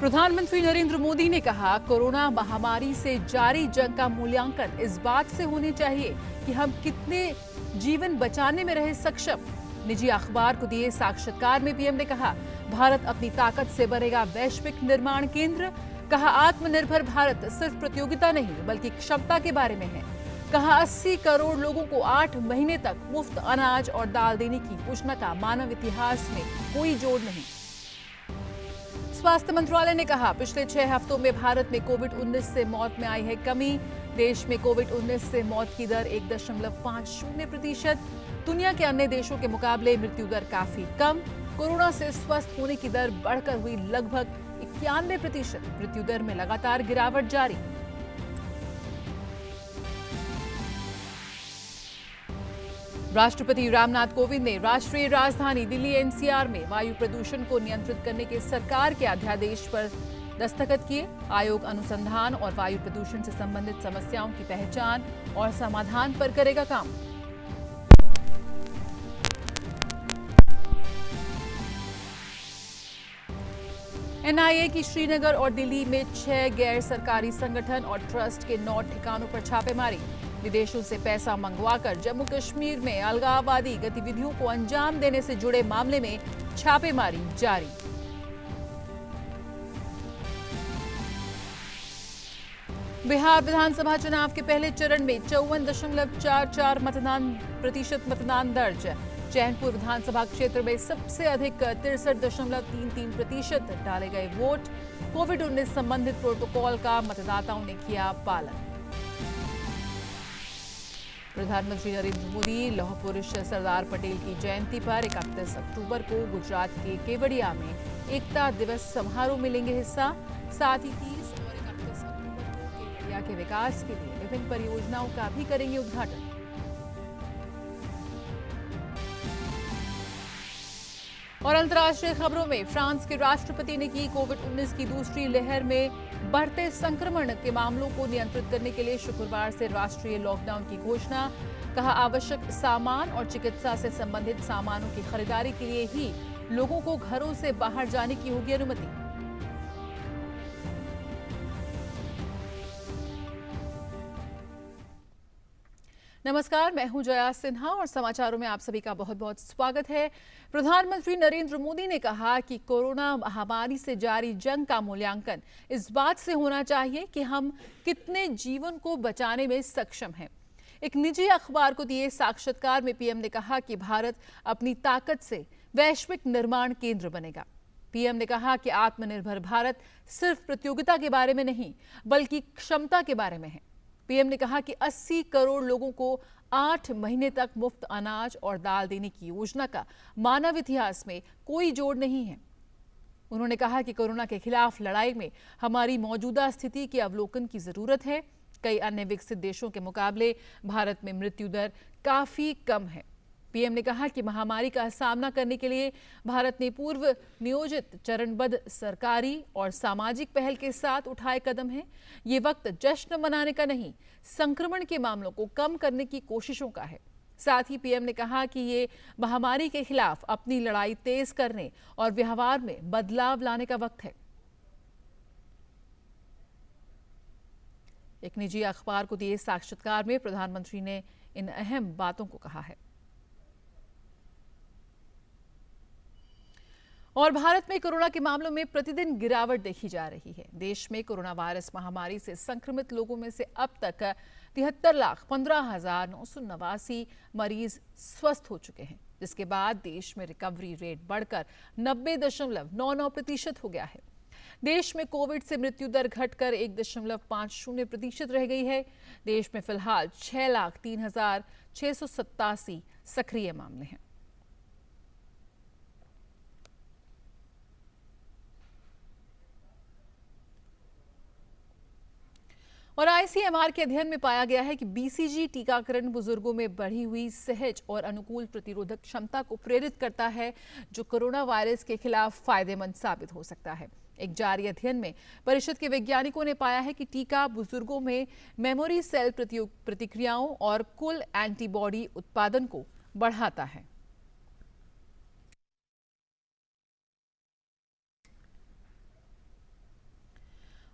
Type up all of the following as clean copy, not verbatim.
प्रधानमंत्री नरेंद्र मोदी ने कहा, कोरोना महामारी से जारी जंग का मूल्यांकन इस बात से होने चाहिए कि हम कितने जीवन बचाने में रहे सक्षम। निजी अखबार को दिए साक्षात्कार में पीएम ने कहा, भारत अपनी ताकत से बनेगा वैश्विक निर्माण केंद्र। कहा, आत्मनिर्भर भारत सिर्फ प्रतियोगिता नहीं बल्कि क्षमता के बारे में है। कहा, 80 करोड़ लोगों को 8 महीने तक मुफ्त अनाज और दाल देने की घोषणा का मानव इतिहास में कोई जोड़ नहीं। स्वास्थ्य मंत्रालय ने कहा, पिछले 6 हफ्तों में भारत में कोविड-19 से मौत में आई है कमी। देश में कोविड-19 से मौत की दर 1.50%। दुनिया के अन्य देशों के मुकाबले मृत्यु दर काफी कम। कोरोना से स्वस्थ होने की दर बढ़कर हुई लगभग 91%। मृत्यु दर में लगातार गिरावट जारी। राष्ट्रपति रामनाथ कोविंद ने राष्ट्रीय राजधानी दिल्ली एनसीआर में वायु प्रदूषण को नियंत्रित करने के सरकार के अध्यादेश पर दस्तखत किए। आयोग अनुसंधान और वायु प्रदूषण से संबंधित समस्याओं की पहचान और समाधान पर करेगा काम। एनआईए की श्रीनगर और दिल्ली में 6 गैर सरकारी संगठन और ट्रस्ट के 9 ठिकानों पर छापेमारी। विदेशों से पैसा मंगवाकर जम्मू कश्मीर में अलगाववादी गतिविधियों को अंजाम देने से जुड़े मामले में छापेमारी जारी। बिहार विधानसभा चुनाव के पहले चरण में 54.44% मतदान दर्ज। चैनपुर विधानसभा क्षेत्र में सबसे अधिक 63.33% डाले गए वोट। कोविड-19 संबंधित प्रोटोकॉल का मतदाताओं ने किया पालन। प्रधानमंत्री नरेंद्र मोदी लौह पुरुष सरदार पटेल की जयंती पर 31 अक्टूबर को गुजरात के केवड़िया में एकता दिवस समारोह में लेंगे हिस्सा। साथ ही 30 और 31 अक्टूबर को केवड़िया के विकास के लिए विभिन्न परियोजनाओं का भी करेंगे उद्घाटन। और अंतर्राष्ट्रीय खबरों में फ्रांस के राष्ट्रपति ने की कोविड-19 की दूसरी लहर में बढ़ते संक्रमण के मामलों को नियंत्रित करने के लिए शुक्रवार से राष्ट्रीय लॉकडाउन की घोषणा। कहा, आवश्यक सामान और चिकित्सा से संबंधित सामानों की खरीदारी के लिए ही लोगों को घरों से बाहर जाने की होगी अनुमति। नमस्कार, मैं हूं जया सिन्हा और समाचारों में आप सभी का बहुत बहुत स्वागत है। प्रधानमंत्री नरेंद्र मोदी ने कहा कि कोरोना महामारी से जारी जंग का मूल्यांकन इस बात से होना चाहिए कि हम कितने जीवन को बचाने में सक्षम हैं। एक निजी अखबार को दिए साक्षात्कार में पीएम ने कहा कि भारत अपनी ताकत से वैश्विक निर्माण केंद्र बनेगा। पीएम ने कहा कि आत्मनिर्भर भारत सिर्फ प्रतियोगिता के बारे में नहीं बल्कि क्षमता के बारे में है। पीएम ने कहा कि 80 करोड़ लोगों को 8 महीने तक मुफ्त अनाज और दाल देने की योजना का मानव इतिहास में कोई जोड़ नहीं है। उन्होंने कहा कि कोरोना के खिलाफ लड़ाई में हमारी मौजूदा स्थिति के अवलोकन की जरूरत है। कई अन्य विकसित देशों के मुकाबले भारत में मृत्यु दर काफी कम है। पीएम ने कहा कि महामारी का सामना करने के लिए भारत ने पूर्व नियोजित चरणबद्ध सरकारी और सामाजिक पहल के साथ उठाए कदम हैं। ये वक्त जश्न मनाने का नहीं, संक्रमण के मामलों को कम करने की कोशिशों का है। साथ ही पीएम ने कहा कि ये महामारी के खिलाफ अपनी लड़ाई तेज करने और व्यवहार में बदलाव लाने का वक्त है। एक निजी अखबार को दिए साक्षात्कार में प्रधानमंत्री ने इन अहम बातों को कहा है। और भारत में कोरोना के मामलों में प्रतिदिन गिरावट देखी जा रही है। देश में कोरोना वायरस महामारी से संक्रमित लोगों में से अब तक 73,15,989 मरीज स्वस्थ हो चुके हैं, जिसके बाद देश में रिकवरी रेट बढ़कर 90.99% हो गया है। देश में कोविड से मृत्यु दर घटकर 1.50% रह गई है। देश में फिलहाल 6,03,687 सक्रिय मामले हैं। और आईसीएमआर के अध्ययन में पाया गया है कि बीसीजी टीकाकरण बुजुर्गों में बढ़ी हुई सहज और अनुकूल प्रतिरोधक क्षमता को प्रेरित करता है, जो कोरोना वायरस के खिलाफ फायदेमंद साबित हो सकता है। एक जारी अध्ययन में परिषद के वैज्ञानिकों ने पाया है कि टीका बुजुर्गों में मेमोरी सेल प्रतिक्रियाओं और कुल एंटीबॉडी उत्पादन को बढ़ाता है।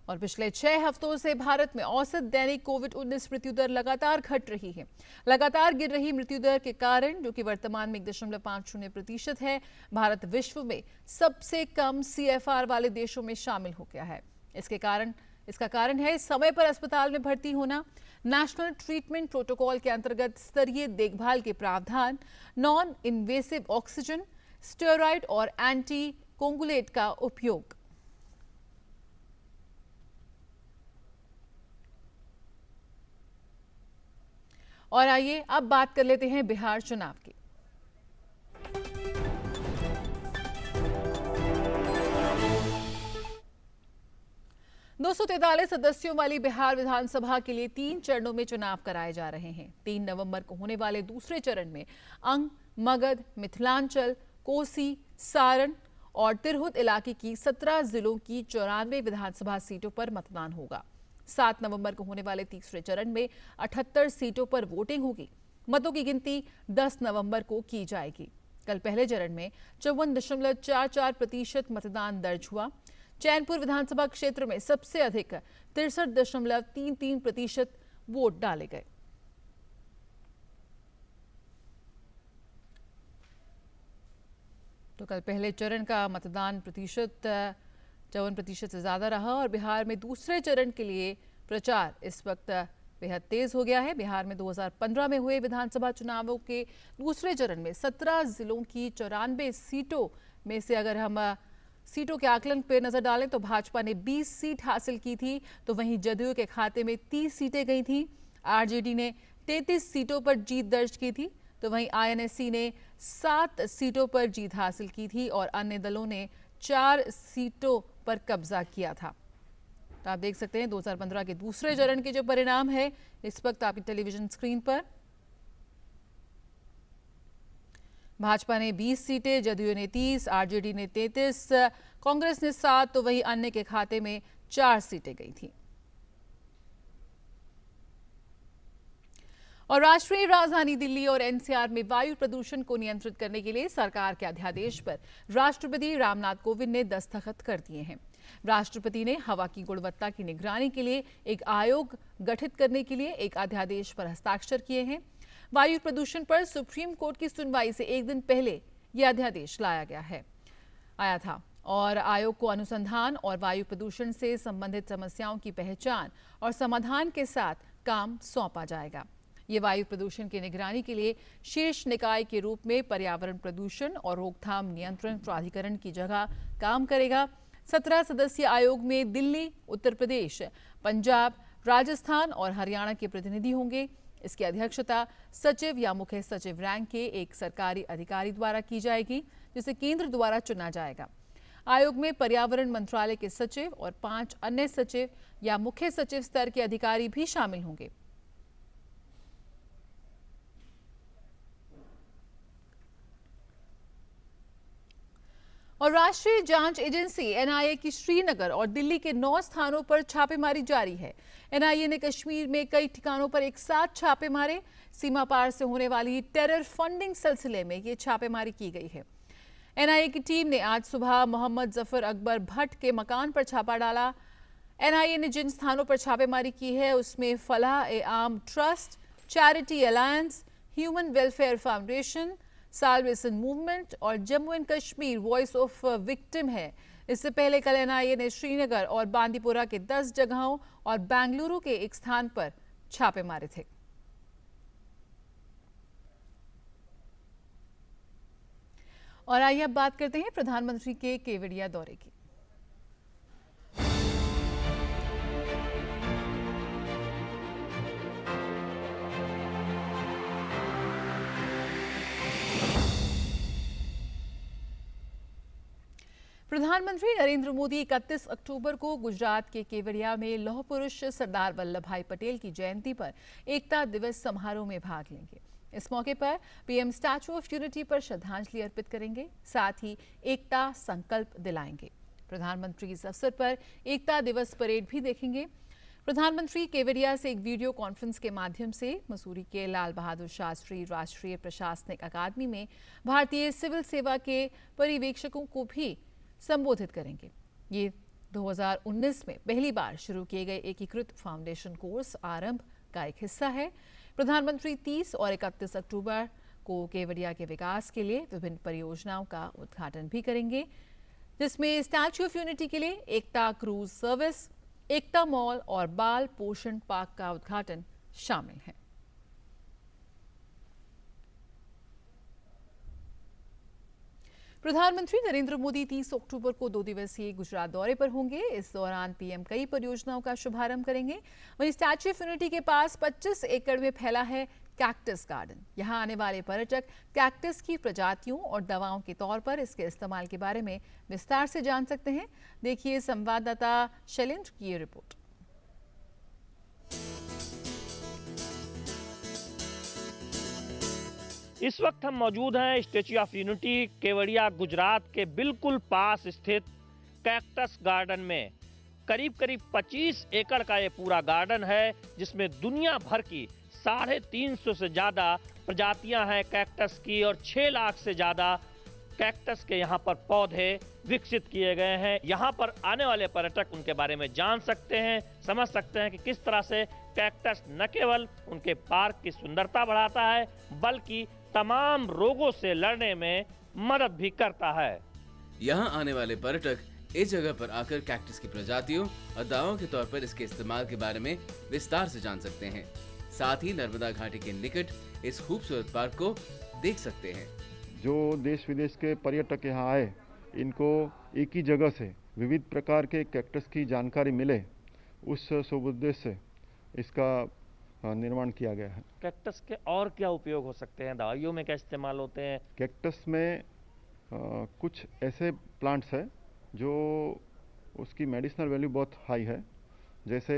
और पिछले 6 हफ्तों से भारत में औसत दैनिक कोविड-19 मृत्यु दर लगातार घट रही है। लगातार गिर रही मृत्यु दर के कारण, जो कि वर्तमान में 1.50% है, भारत विश्व में सबसे कम CFR वाले देशों में शामिल हो गया है। इसका कारण है समय पर अस्पताल में भर्ती होना, नेशनल ट्रीटमेंट प्रोटोकॉल के अंतर्गत स्तरीय देखभाल के प्रावधान, नॉन इन्वेसिव ऑक्सीजन, स्टेरॉइड और एंटी कोंगुलेट का उपयोग। और आइए अब बात कर लेते हैं बिहार चुनाव की। दो 243 सदस्यों वाली बिहार विधानसभा के लिए 3 चरणों में चुनाव कराए जा रहे हैं। 3 नवंबर को होने वाले दूसरे चरण में अंग, मगध, मिथिलांचल, कोसी, सारण और तिरहुत इलाके की 17 जिलों की 94 विधानसभा सीटों पर मतदान होगा। 7 नवंबर को होने वाले तीसरे चरण में 78 सीटों पर वोटिंग होगी। मतों की गिनती 10 नवंबर को की जाएगी। कल पहले चरण में 54.44% मतदान दर्ज हुआ। चैनपुर विधानसभा क्षेत्र में सबसे अधिक 63.33% वोट डाले गए। तो कल पहले चरण का मतदान प्रतिशत 54% से ज्यादा रहा और बिहार में दूसरे चरण के लिए प्रचार इस वक्त बेहद तेज हो गया है। बिहार में 2015 में हुए विधानसभा चुनावों के दूसरे चरण में 17 जिलों की 94 सीटों में से अगर हम सीटों के आकलन पर नजर डालें तो भाजपा ने 20 सीट हासिल की थी, तो वहीं जदयू के खाते में 30 सीटें गई थी। आरजेडी ने 33 सीटों पर जीत दर्ज की थी, तो वहीं INSC ने 7 सीटों पर जीत हासिल की थी और अन्य दलों ने 4 सीटों पर कब्जा किया था। तो आप देख सकते हैं 2015 के दूसरे चरण के जो परिणाम है इस वक्त आपकी टेलीविजन स्क्रीन पर। भाजपा ने 20 सीटें, जदयू ने 30, आरजेडी ने 33, कांग्रेस ने 7, तो वहीं अन्य के खाते में 4 सीटें गई थी। और राष्ट्रीय राजधानी दिल्ली और NCR में वायु प्रदूषण को नियंत्रित करने के लिए सरकार के अध्यादेश पर राष्ट्रपति रामनाथ कोविंद ने दस्तखत कर दिए हैं। राष्ट्रपति ने हवा की गुणवत्ता की निगरानी के लिए एक आयोग गठित करने के लिए एक अध्यादेश पर हस्ताक्षर किए हैं। वायु प्रदूषण पर सुप्रीम कोर्ट की सुनवाई से एक दिन पहले यह अध्यादेश आया था और आयोग को अनुसंधान और वायु प्रदूषण से संबंधित समस्याओं की पहचान और समाधान के साथ काम सौंपा जाएगा। ये वायु प्रदूषण की निगरानी के लिए शीर्ष निकाय के रूप में पर्यावरण प्रदूषण और रोकथाम नियंत्रण प्राधिकरण की जगह काम करेगा। 17 सदस्यीय आयोग में दिल्ली, उत्तर प्रदेश, पंजाब, राजस्थान और हरियाणा के प्रतिनिधि होंगे। इसकी अध्यक्षता सचिव या मुख्य सचिव रैंक के एक सरकारी अधिकारी द्वारा की जाएगी, जिसे केंद्र द्वारा चुना जाएगा। आयोग में पर्यावरण मंत्रालय के सचिव और 5 अन्य सचिव या मुख्य सचिव स्तर के अधिकारी भी शामिल होंगे। और राष्ट्रीय जांच एजेंसी NIA की श्रीनगर और दिल्ली के 9 स्थानों पर छापेमारी जारी है। NIA ने कश्मीर में कई ठिकानों पर एक साथ छापे मारे। सीमा पार से होने वाली टेरर फंडिंग सिलसिले में ये छापेमारी की गई है। NIA की टीम ने आज सुबह मोहम्मद जफर अकबर भट्ट के मकान पर छापा डाला। NIA ने जिन स्थानों पर छापेमारी की है उसमें Falah-e-Aam trust, charity alliance, human welfare foundation, salvation movement और Jammu and Kashmir voice of victim है। इससे पहले कल NIA ने श्रीनगर और बांदीपुरा के 10 जगहों और बेंगलुरु के एक स्थान पर छापे मारे थे। और आइए अब बात करते हैं प्रधानमंत्री के केवड़िया दौरे की। प्रधानमंत्री नरेंद्र मोदी 31 अक्टूबर को गुजरात के केवड़िया में लौह पुरुष सरदार वल्लभ भाई पटेल की जयंती पर एकता दिवस समारोह में भाग लेंगे। इस मौके पर PM स्टैच्यू ऑफ यूनिटी पर श्रद्धांजलि अर्पित करेंगे, साथ ही एकता संकल्प दिलाएंगे। प्रधानमंत्री इस अवसर पर एकता दिवस परेड भी देखेंगे। प्रधानमंत्री केवड़िया से एक वीडियो कॉन्फ्रेंस के माध्यम से मसूरी के लाल बहादुर शास्त्री राष्ट्रीय प्रशासनिक अकादमी में भारतीय सिविल सेवा के पर्यवेक्षकों को भी संबोधित करेंगे। ये 2019 में पहली बार शुरू किए गए एकीकृत फाउंडेशन कोर्स आरंभ का एक हिस्सा है। प्रधानमंत्री 30 और 31 अक्टूबर को केवड़िया के विकास के लिए विभिन्न परियोजनाओं का उद्घाटन भी करेंगे, जिसमें स्टैच्यू ऑफ यूनिटी के लिए एकता क्रूज सर्विस, एकता मॉल और बाल पोषण पार्क का उद्घाटन शामिल है। प्रधानमंत्री नरेंद्र मोदी 30 अक्टूबर को 2 दिवसीय गुजरात दौरे पर होंगे। इस दौरान पीएम कई परियोजनाओं का शुभारंभ करेंगे। वहीं स्टैच्यू ऑफ यूनिटी के पास 25 एकड़ में फैला है कैक्टस गार्डन। यहां आने वाले पर्यटक कैक्टस की प्रजातियों और दवाओं के तौर पर इसके इस्तेमाल के बारे में विस्तार से जान सकते हैं। देखिए संवाददाता शैलेंद्र की ये रिपोर्ट। इस वक्त हम मौजूद हैं statue of unity Kevadia Gujarat के बिल्कुल पास स्थित कैक्टस गार्डन में। करीब 25 एकड़ का ये पूरा गार्डन है, जिसमें दुनिया भर की 350 से ज्यादा प्रजातियां हैं कैक्टस की और 6 लाख से ज्यादा कैक्टस के यहाँ पर पौधे विकसित किए गए हैं। यहाँ पर आने वाले पर्यटक उनके बारे में जान सकते हैं, समझ सकते हैं कि किस तरह से कैक्टस न केवल उनके पार्क की सुंदरता बढ़ाता है, बल्कि तमाम रोगों से लड़ने में मदद भी करता है। यहाँ आने वाले पर्यटक इस जगह पर आकर कैक्टस की प्रजातियों और दवाओं के तौर पर इसके इस्तेमाल के बारे में विस्तार से जान सकते हैं। साथ ही नर्मदा घाटी के निकट इस खूबसूरत पार्क को देख सकते हैं। जो देश विदेश के पर्यटक यहाँ आए, इनको एक ही जगह से विविध प्रकार के कैक्टस की जानकारी मिले, उस शुभ उद्देश्य से इसका निर्माण किया गया है। कैक्टस के और क्या उपयोग हो सकते हैं? दवाइयों में क्या इस्तेमाल होते हैं? कैक्टस में कुछ ऐसे प्लांट्स हैं जो उसकी मेडिसिनल वैल्यू बहुत हाई है। जैसे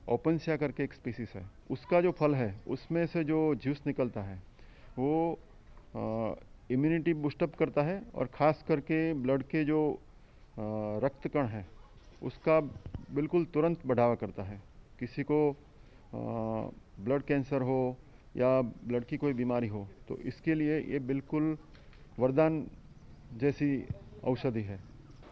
ओपनसिया करके एक स्पीसीज है, उसका जो फल है उसमें से जो जूस निकलता है वो इम्यूनिटी बूस्टअप करता है और ख़ास करके ब्लड के जो रक्त कण है उसका बिल्कुल तुरंत बढ़ावा करता है। किसी को ब्लड कैंसर हो या ब्लड की कोई बीमारी हो तो इसके लिए ये बिल्कुल वरदान जैसी औषधि है।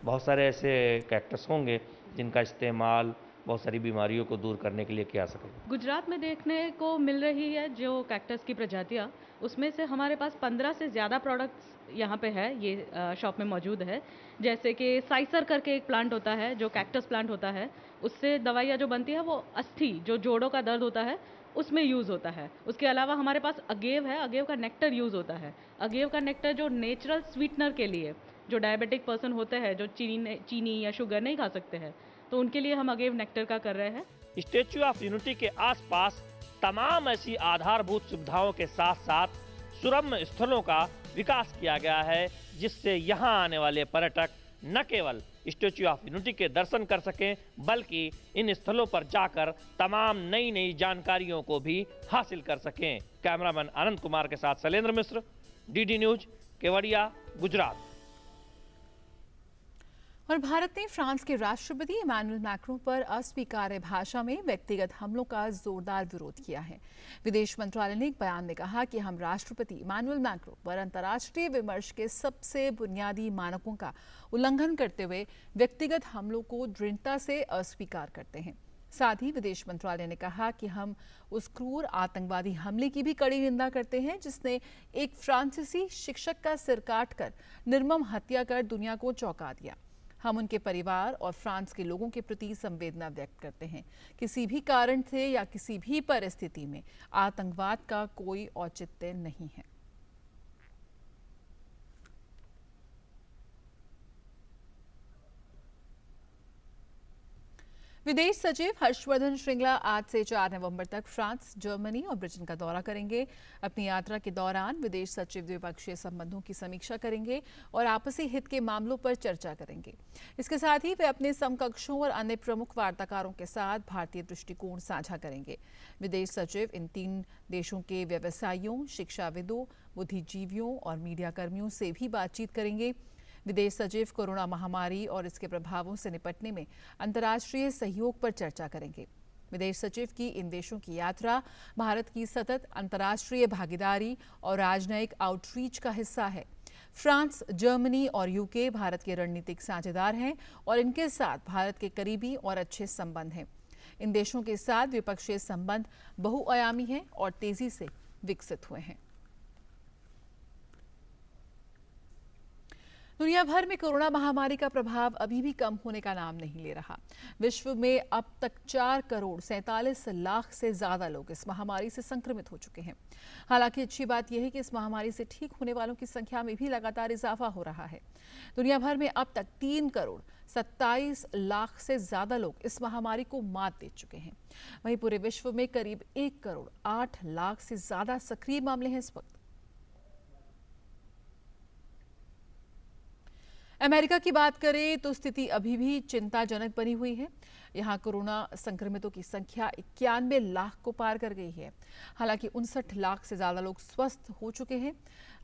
बहुत सारे ऐसे कैक्टस होंगे जिनका इस्तेमाल बहुत सारी बीमारियों को दूर करने के लिए किया सके। गुजरात में देखने को मिल रही है जो कैक्टस की प्रजातियां, उसमें से हमारे पास 15 से ज़्यादा प्रोडक्ट्स यहाँ पे है, ये शॉप में मौजूद है। जैसे कि साइसर करके एक प्लांट होता है जो कैक्टस प्लांट होता है, उससे दवाइयाँ जो बनती है वो अस्थि, जो जोड़ों का दर्द होता है, उसमें यूज़ होता है। उसके अलावा हमारे पास अगेव है, अगेव का नेक्टर यूज़ होता है। अगेव का नेक्टर जो नेचुरल स्वीटनर के लिए, जो डायबिटिक पर्सन होते हैं जो चीनी या शुगर नहीं खा सकते हैं, तो उनके लिए हम अगेव नेक्टर का कर रहे हैं। स्टैच्यू ऑफ यूनिटी के आसपास तमाम ऐसी आधारभूत सुविधाओं के साथ साथ सुरम्य स्थलों का विकास किया गया है, जिससे यहाँ आने वाले पर्यटक न केवल स्टैच्यू ऑफ यूनिटी के दर्शन कर सकें, बल्कि इन स्थलों पर जाकर तमाम नई जानकारियों को भी हासिल कर सकें। कैमरामैन आनंद कुमार के साथ शैलेंद्र मिश्र, डीडी न्यूज, केवड़िया, गुजरात। और भारत ने फ्रांस के राष्ट्रपति इमैनुअल मैक्रों पर अस्वीकार्य भाषा में व्यक्तिगत हमलों का जोरदार विरोध किया है। विदेश मंत्रालय ने एक बयान में कहा कि हम राष्ट्रपति इमैनुअल मैक्रों पर अंतर्राष्ट्रीय विमर्श के सबसे बुनियादी मानकों का उल्लंघन करते हुए व्यक्तिगत हमलों को दृढ़ता से अस्वीकार करते हैं। साथ ही विदेश मंत्रालय ने कहा कि हम उस क्रूर आतंकवादी हमले की भी कड़ी निंदा करते हैं जिसने एक फ्रांसीसी शिक्षक का सिर काटकर निर्मम हत्या कर दुनिया को चौंका दिया। हम उनके परिवार और फ्रांस के लोगों के प्रति संवेदना व्यक्त करते हैं। किसी भी कारण से या किसी भी परिस्थिति में आतंकवाद का कोई औचित्य नहीं है। विदेश सचिव हर्षवर्धन श्रृंगला आज से 4 नवंबर तक फ्रांस, जर्मनी और ब्रिटेन का दौरा करेंगे। अपनी यात्रा के दौरान विदेश सचिव द्विपक्षीय संबंधों की समीक्षा करेंगे और आपसी हित के मामलों पर चर्चा करेंगे। इसके साथ ही वे अपने समकक्षों और अन्य प्रमुख वार्ताकारों के साथ भारतीय दृष्टिकोण साझा करेंगे। विदेश सचिव इन 3 देशों के व्यवसायियों, शिक्षाविदों, बुद्धिजीवियों और मीडिया कर्मियों से भी बातचीत करेंगे। विदेश सचिव कोरोना महामारी और इसके प्रभावों से निपटने में अंतर्राष्ट्रीय सहयोग पर चर्चा करेंगे। विदेश सचिव की इन देशों की यात्रा भारत की सतत अंतर्राष्ट्रीय भागीदारी और राजनयिक आउटरीच का हिस्सा है। फ्रांस, जर्मनी और यूके भारत के रणनीतिक साझेदार हैं और इनके साथ भारत के करीबी और अच्छे संबंध हैं। इन देशों के साथ द्विपक्षीय संबंध बहुआयामी हैं और तेजी से विकसित हुए हैं। दुनिया भर में कोरोना महामारी का प्रभाव अभी भी कम होने का नाम नहीं ले रहा। विश्व में अब तक 4 करोड़ 47 लाख से ज्यादा लोग इस महामारी से संक्रमित हो चुके हैं। हालांकि अच्छी बात यह है कि इस महामारी से ठीक होने वालों की संख्या में भी लगातार इजाफा हो रहा है। दुनिया भर में अब तक 3 करोड़ 27 लाख से ज्यादा लोग इस महामारी को मात दे चुके हैं। वहीं पूरे विश्व में करीब 1 करोड़ 8 लाख से ज्यादा सक्रिय मामले हैं इस वक्त। अमेरिका की बात करें तो स्थिति अभी भी चिंताजनक बनी हुई है। यहां कोरोना संक्रमितों की संख्या 91 लाख को पार कर गई है। हालांकि 59 लाख से ज्यादा लोग स्वस्थ हो चुके हैं।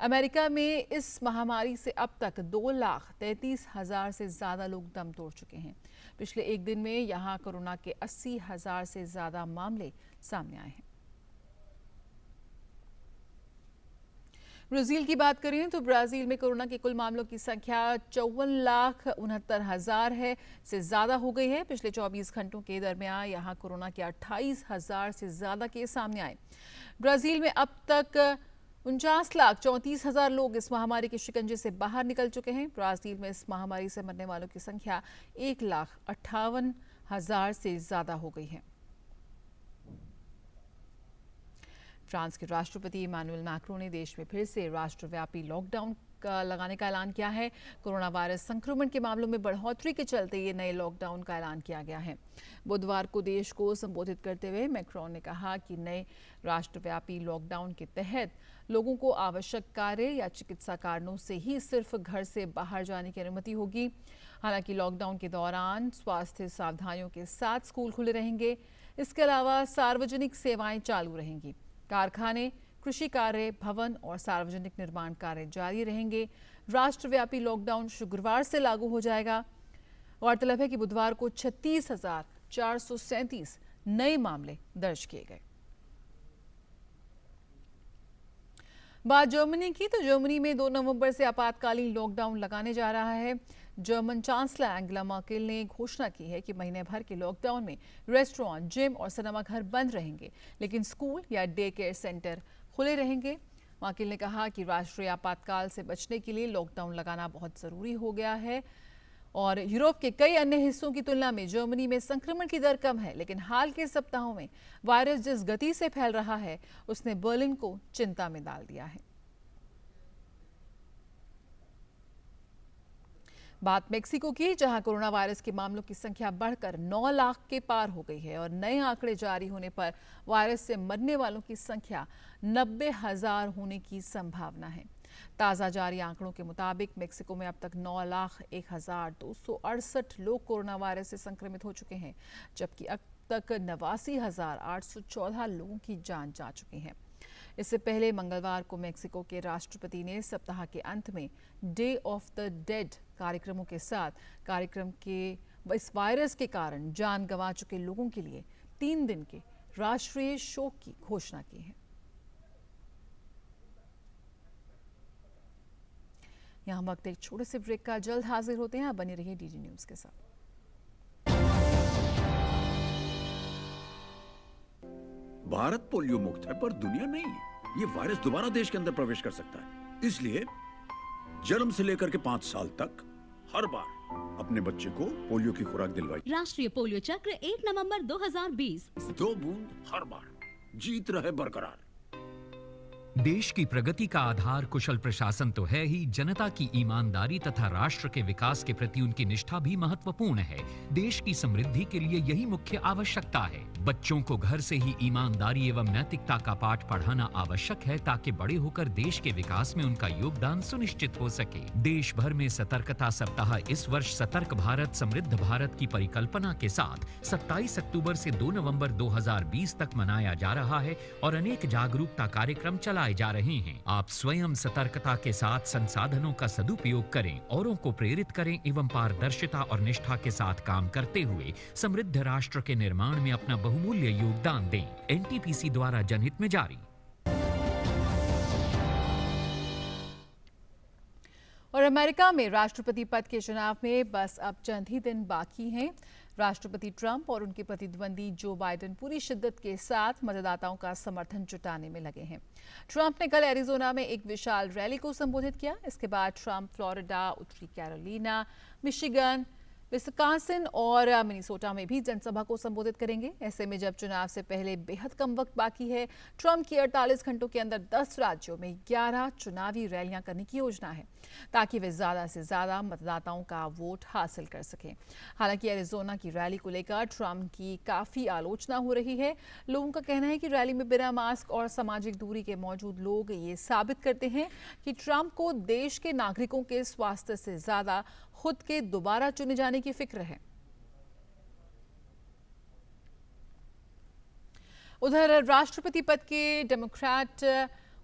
अमेरिका में इस महामारी से अब तक 2,33,000 से ज्यादा लोग दम तोड़ चुके हैं। पिछले एक दिन में यहां कोरोना के 80,000 से ज्यादा मामले सामने आए हैं। ब्राजील की बात करें तो ब्राजील में कोरोना के कुल मामलों की संख्या 54,69,000 है से ज्यादा हो गई है। पिछले 24 घंटों के दरमियान यहां कोरोना के 28,000 से ज्यादा केस सामने आए। ब्राजील में अब तक 49,34,000 लोग इस महामारी के शिकंजे से बाहर निकल चुके हैं। ब्राजील में इस महामारी से मरने वालों की संख्या 1,58,000 से ज्यादा हो गई है। फ्रांस के राष्ट्रपति इमैनुअल मैक्रों ने देश में फिर से राष्ट्रव्यापी लॉकडाउन लगाने का ऐलान किया है। कोरोना वायरस संक्रमण के मामलों में बढ़ोतरी के चलते ये नए लॉकडाउन का ऐलान किया गया है। बुधवार को देश को संबोधित करते हुए मैक्रों ने कहा कि नए राष्ट्रव्यापी लॉकडाउन के तहत लोगों को आवश्यक कार्य या चिकित्सा कारणों से ही सिर्फ घर से बाहर जाने की अनुमति होगी। हालांकि लॉकडाउन के दौरान स्वास्थ्य सावधानियों के साथ स्कूल खुले रहेंगे। इसके अलावा सार्वजनिक सेवाएं चालू रहेंगी। कारखाने, कृषि कार्य, भवन और सार्वजनिक निर्माण कार्य जारी रहेंगे। राष्ट्रव्यापी लॉकडाउन शुक्रवार से लागू हो जाएगा। गौरतलब है कि बुधवार को 36,437 नए मामले दर्ज किए गए। बात जर्मनी की तो जर्मनी में 2 नवंबर से आपातकालीन लॉकडाउन लगाने जा रहा है। जर्मन चांसलर एंगेला मर्केल ने घोषणा की है कि महीने भर के लॉकडाउन में रेस्टोरेंट, जिम और सिनेमा घर बंद रहेंगे, लेकिन स्कूल या डे केयर सेंटर खुले रहेंगे। मर्केल ने कहा कि राष्ट्रीय आपातकाल से बचने के लिए लॉकडाउन लगाना बहुत जरूरी हो गया है और यूरोप के कई अन्य हिस्सों की तुलना में जर्मनी में संक्रमण की दर कम है, लेकिन हाल के सप्ताहों में वायरस जिस गति से फैल रहा है उसने बर्लिन को चिंता में डाल दिया है। बात मेक्सिको की, जहां कोरोना वायरस के मामलों की संख्या बढ़कर 9 लाख के पार हो गई है और नए आंकड़े जारी होने पर वायरस से मरने वालों की संख्या 90,000 होने की संभावना है। ताज़ा जारी आंकड़ों के मुताबिक मेक्सिको में अब तक 9,01,268 लोग कोरोना वायरस से संक्रमित हो चुके हैं, जबकि अब तक 89,814 लोगों की जान जा चुकी है। इससे पहले मंगलवार को मेक्सिको के राष्ट्रपति ने सप्ताह के अंत में डे ऑफ द डेड कार्यक्रमों के साथ कार्यक्रम के इस वायरस के कारण जान गंवा चुके लोगों के लिए 3 दिन के राष्ट्रीय शोक की घोषणा की है। यहाँ वक्त एक छोटे से ब्रेक का, जल्द हाजिर होते हैं। आप बने रहिए डीडी न्यूज के साथ। भारत पोलियो मुक्त है पर दुनिया नहीं। ये वायरस दोबारा देश के अंदर प्रवेश कर सकता है, इसलिए जन्म से लेकर के 5 साल तक हर बार अपने बच्चे को पोलियो की खुराक दिलवाई। राष्ट्रीय पोलियो चक्र 1 नवंबर 2020। 2 बूंद हर बार, जीत रहे बरकरार। देश की प्रगति का आधार कुशल प्रशासन तो है ही, जनता की ईमानदारी तथा राष्ट्र के विकास के प्रति उनकी निष्ठा भी महत्वपूर्ण है। देश की समृद्धि के लिए यही मुख्य आवश्यकता है। बच्चों को घर से ही ईमानदारी एवं नैतिकता का पाठ पढ़ाना आवश्यक है, ताकि बड़े होकर देश के विकास में उनका योगदान सुनिश्चित हो सके। देश भर में सतर्कता सप्ताह इस वर्ष सतर्क भारत समृद्ध भारत की परिकल्पना के साथ 27 अक्टूबर से 2 नवंबर 2020 तक मनाया जा रहा है और अनेक जागरूकता कार्यक्रम चलाए जा रहे हैं। आप स्वयं सतर्कता के साथ संसाधनों का सदुपयोग करें, औरों को प्रेरित करें एवं पारदर्शिता और निष्ठा के साथ काम करते हुए समृद्ध राष्ट्र के निर्माण में अपना बहुमूल्य योगदान दें। एनटीपीसी द्वारा जनहित में जारी। और अमेरिका में राष्ट्रपति पद के चुनाव में बस अब चंद ही दिन बाकी हैं। राष्ट्रपति ट्रंप और उनके प्रतिद्वंदी जो बाइडेन पूरी शिद्दत के साथ मतदाताओं का समर्थन जुटाने में लगे हैं। ट्रंप ने कल एरिजोना में एक विशाल रैली को संबोधित किया। इसके बाद ट्रंप फ्लोरिडा, उत्तरी कैरोलिना, मिशिगन, विस्कॉन्सिन और मिनीसोटा में भी जनसभा को संबोधित करेंगे। ऐसे में जब चुनाव से पहले बेहद कम वक्त बाकी है, ट्रंप की 48 घंटों के अंदर 10 राज्यों में 11 चुनावी रैलियां करने की योजना है ताकि वे ज्यादा से ज्यादा मतदाताओं का वोट हासिल कर सकें। हालांकि एरिजोना की रैली को लेकर ट्रंप की काफी आलोचना हो रही है। लोगों का कहना है कि रैली में बिना मास्क और सामाजिक दूरी के मौजूद लोग ये साबित करते हैं कि ट्रंप को देश के नागरिकों के स्वास्थ्य से ज्यादा खुद के दोबारा चुने जाने की फिक्र है। उधर राष्ट्रपति पद के डेमोक्रेट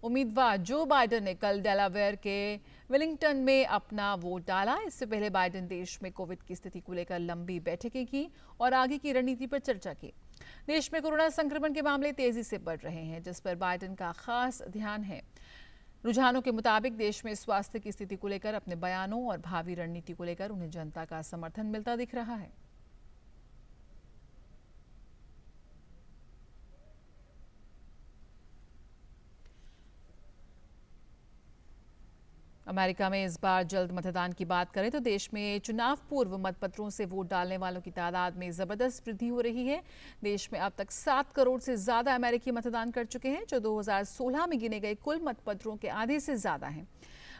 उम्मीदवार जो बाइडेन ने कल डेलावेयर के विलिंगटन में अपना वोट डाला। इससे पहले बाइडेन देश में कोविड की स्थिति को लेकर लंबी बैठकें की और आगे की रणनीति पर चर्चा की। देश में कोरोना संक्रमण के मामले तेजी से बढ़ रहे हैं, जिस पर बाइडेन का खास ध्यान है। रुझानों के मुताबिक देश में स्वास्थ्य की स्थिति को लेकर अपने बयानों और भावी रणनीति को लेकर उन्हें जनता का समर्थन मिलता दिख रहा है। अमेरिका में इस बार जल्द मतदान की बात करें तो देश में चुनाव पूर्व मतपत्रों से वोट डालने वालों की तादाद में जबरदस्त वृद्धि हो रही है। देश में अब तक 7 करोड़ से ज्यादा अमेरिकी मतदान कर चुके हैं, जो 2016 में गिने गए कुल मतपत्रों के आधे से ज्यादा हैं।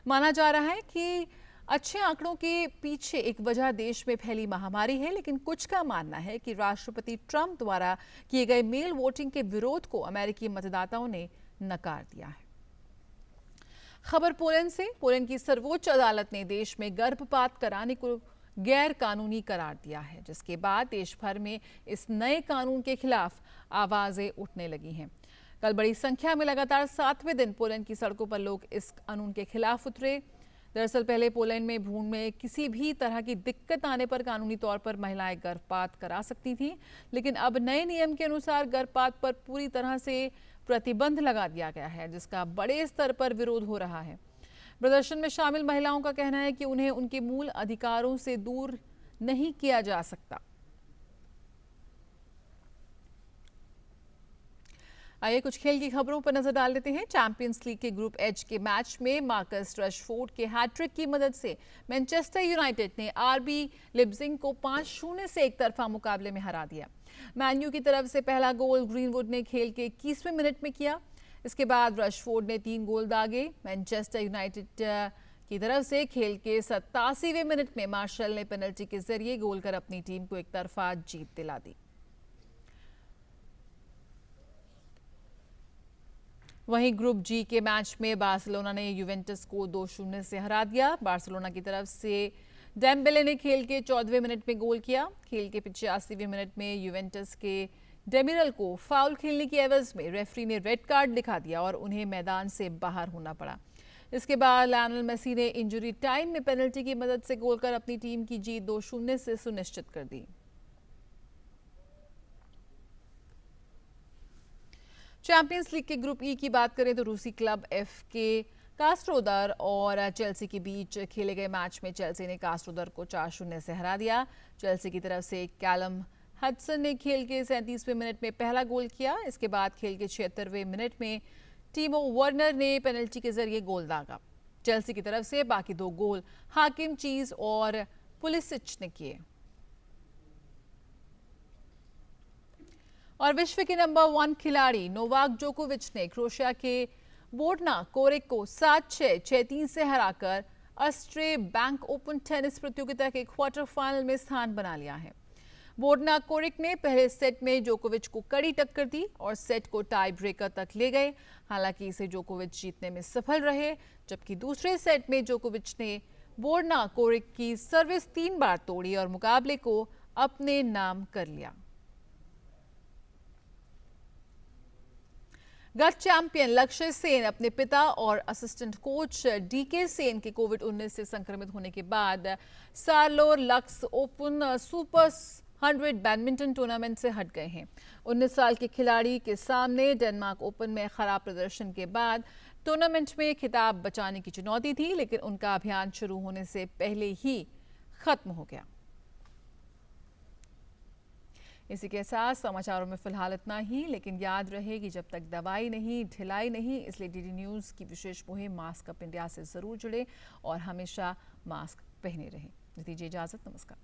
माना जा रहा है कि अच्छे आंकड़ों के पीछे एक वजह देश में फैली महामारी है, लेकिन कुछ का मानना है कि राष्ट्रपति ट्रंप द्वारा किए गए मेल वोटिंग के विरोध को अमेरिकी मतदाताओं ने नकार दिया है। खबर पोलैंड से। पोलैंड की सर्वोच्च अदालत ने देश में गर्भपात कराने को गैर कानूनी करार दिया है, जिसके बाद देश भर में इस नए कानून के खिलाफ आवाजें उठने लगी हैं। कल बड़ी संख्या में लगातार 7वें दिन पोलैंड की सड़कों पर लोग इस कानून के खिलाफ उतरे। दरअसल पहले पोलैंड में भ्रूण में किसी भी तरह की दिक्कत आने पर कानूनी तौर पर महिलाएं गर्भपात करा सकती थी, लेकिन अब नए नियम के अनुसार गर्भपात पर पूरी तरह से प्रतिबंध लगा दिया गया है, जिसका बड़े स्तर पर विरोध हो रहा है। प्रदर्शन में शामिल महिलाओं का कहना है कि उन्हें उनके मूल अधिकारों से दूर नहीं किया जा सकता। आइए कुछ खेल की खबरों पर नजर डाल लेते हैं। चैंपियंस लीग के ग्रुप एच के मैच में मार्कस रशफोर्ड के हैट्रिक की मदद से मैनचेस्टर यूनाइटेड ने आरबी लिप्जिंग को 5-0 से एक तरफा मुकाबले में हरा दिया। मैन्यू की तरफ से पहला गोल ग्रीनवुड ने खेल के 21वें मिनट में किया। इसके बाद रशफोर्ड ने 3 गोल दागे। मैनचेस्टर यूनाइटेड की तरफ से खेल के 87वें मिनट में मार्शल ने पेनल्टी के जरिए गोल कर अपनी टीम को एक तरफा जीत दिला दी। वहीं ग्रुप जी के मैच में बार्सिलोना ने यूवेंटस को 2-0 से हरा दिया। बार्सिलोना की तरफ से डेम्बेले ने खेल के 14वें मिनट में गोल किया। खेल के 85वें मिनट में यूवेंटस के डेमिरल को फाउल खेलने की एवज में रेफरी ने रेड कार्ड दिखा दिया और उन्हें मैदान से बाहर होना पड़ा। इसके बाद लायनल मेसी ने इंजरी टाइम में पेनल्टी की मदद से गोल कर अपनी टीम की जीत 2-0 से सुनिश्चित कर दी। चैंपियंस लीग के ग्रुप ई की बात करें तो रूसी क्लब एफ के कास्ट्रोदर और चेल्सी के बीच खेले गए मैच में चेल्सी ने कास्ट्रोदर को 4-0 से हरा दिया। चेल्सी की तरफ से कैलम हडसन ने खेल के 37वें मिनट में पहला गोल किया। इसके बाद खेल के 76वें मिनट में टीमो वर्नर ने पेनल्टी के जरिए गोल दागा। चेल्सी की तरफ से बाकी 2 गोल हाकिम चीज और पुलिसिच ने किए। और विश्व के नंबर 1 खिलाड़ी नोवाक जोकोविच ने क्रोएशिया के बोर्ना कोरिक को 7-6, 6-3 से हराकर ऑस्ट्रे बैंक ओपन टेनिस प्रतियोगिता के क्वार्टर फाइनल में स्थान बना लिया है। बोर्ना कोरिक ने पहले सेट में जोकोविच को कड़ी टक्कर दी और सेट को टाई ब्रेकर तक ले गए। हालांकि इसे जोकोविच जीतने में सफल रहे, जबकि दूसरे सेट में जोकोविच ने बोर्ना कोरिक की सर्विस 3 बार तोड़ी और मुकाबले को अपने नाम कर लिया। गत चैंपियन लक्ष्य सेन अपने पिता और असिस्टेंट कोच डीके सेन के कोविड-19 से संक्रमित होने के बाद Saarlorlux open super 100 badminton tournament से हट गए हैं। 19 साल के खिलाड़ी के सामने डेनमार्क ओपन में खराब प्रदर्शन के बाद टूर्नामेंट में खिताब बचाने की चुनौती थी, लेकिन उनका अभियान शुरू होने से पहले ही खत्म हो गया। इसी के साथ समाचारों में फिलहाल इतना ही, लेकिन याद रहे कि जब तक दवाई नहीं ढिलाई नहीं, इसलिए डीडी न्यूज़ की विशेष मुहिम मास्क अप इंडिया से जरूर जुड़े और हमेशा मास्क पहने रहें। दीजिए इजाजत, नमस्कार।